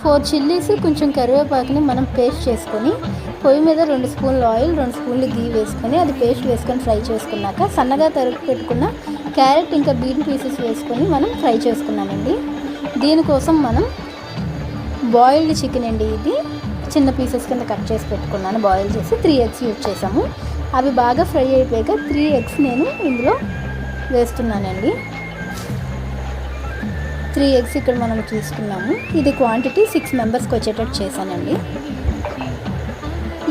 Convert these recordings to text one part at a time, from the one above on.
4 chillies, కొంచెం కరివేపాకుని మనం పేస్ట్ చేసుకొని పొయ్యి మీద 2 స్పూన్లు ఆయిల్, 2 స్పూన్లు గీ వేసుకొని అది పేస్ట్ వేసుకొని ఫ్రై చేసుకున్నాక సన్నగా తరుగు పెట్టుకున్న క్యారెట్ ఇంకా బీన్ పీసెస్ వేసుకొని మనం ఫ్రై చేసుకున్నామండి. దీనికోసం మనం బాయిల్డ్ చికెన్ అండి, ఇది చిన్న పీసెస్ కింద కట్ చేసి పెట్టుకున్నాను. బాయిల్ చేసి 3 ఎగ్స్ యూజ్ చేసాము. అవి బాగా ఫ్రై అయిపోయాక 3 ఎగ్స్ నేను ఇందులో వేస్తున్నానండి. 3 ఎగ్స్ ఇక్కడ మనం తీసుకున్నాము. ఇది క్వాంటిటీ 6 మెంబర్స్కి వచ్చేటట్టు చేశానండి.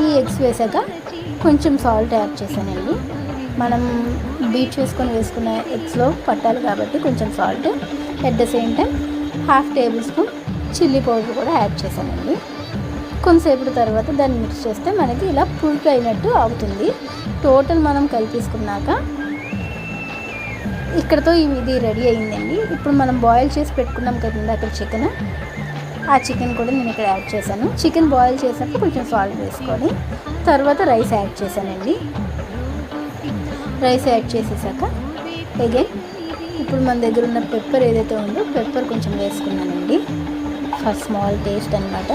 ఈ ఎగ్స్ వేసాక కొంచెం సాల్ట్ యాడ్ చేశానండి. మనం బీట్ చేసుకొని వేసుకున్న ఎగ్స్లో పట్టాలి కాబట్టి కొంచెం salt, at the same time 1/2 table spoon chilli powder కూడా యాడ్ చేశానండి. కొంతసేపు తర్వాత దాన్ని మిక్స్ చేస్తే మనకి ఇలా పులుపు అయినట్టు అవుతుంది. టోటల్ మనం కలిపేసుకున్నాక ఇక్కడతో ఇది రెడీ అయిందండి. ఇప్పుడు మనం బాయిల్ చేసి పెట్టుకున్నాం కదండి అక్కడ చికెన్, ఆ చికెన్ కూడా నేను ఇక్కడ యాడ్ చేశాను. చికెన్ బాయిల్ చేసాక కొంచెం సాల్ట్ వేసుకొని తర్వాత రైస్ యాడ్ చేశానండి. రైస్ యాడ్ చేసేసాక అగైన్ ఇప్పుడు మన దగ్గర ఉన్న పెప్పర్ ఏదైతే ఉందో పెప్పర్ కొంచెం వేసుకున్నానండి ఫర్ స్మాల్ టేస్ట్ అనమాట.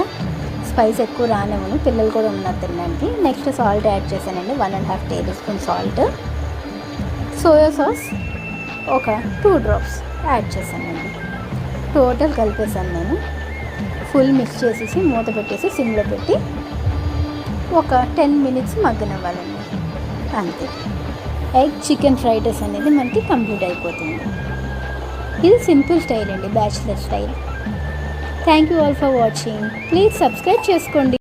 స్పైస్ ఎక్కువ రానివ్వను, పిల్లలు కూడా ఉన్నారు తినడానికి. నెక్స్ట్ సాల్ట్ యాడ్ చేశానండి, 1.5 table spoon salt. Soya sauce ఒక 2 డ్రాప్స్ యాడ్ చేశానండి. టోటల్ కలిపేసాను నేను. ఫుల్ మిక్స్ చేసేసి మూత పెట్టేసి సిమ్లో పెట్టి ఒక 10 మినిట్స్ మగ్గనివ్వాలండి, అంతే. ఎగ్ చికెన్ ఫ్రైడ్ రైస్ అనేది మనకి కంప్లీట్ అయిపోతుంది. ఇది సింపుల్ స్టైల్ అండి, bachelor style. Thank you all for watching. Please subscribe చేసుకోండి.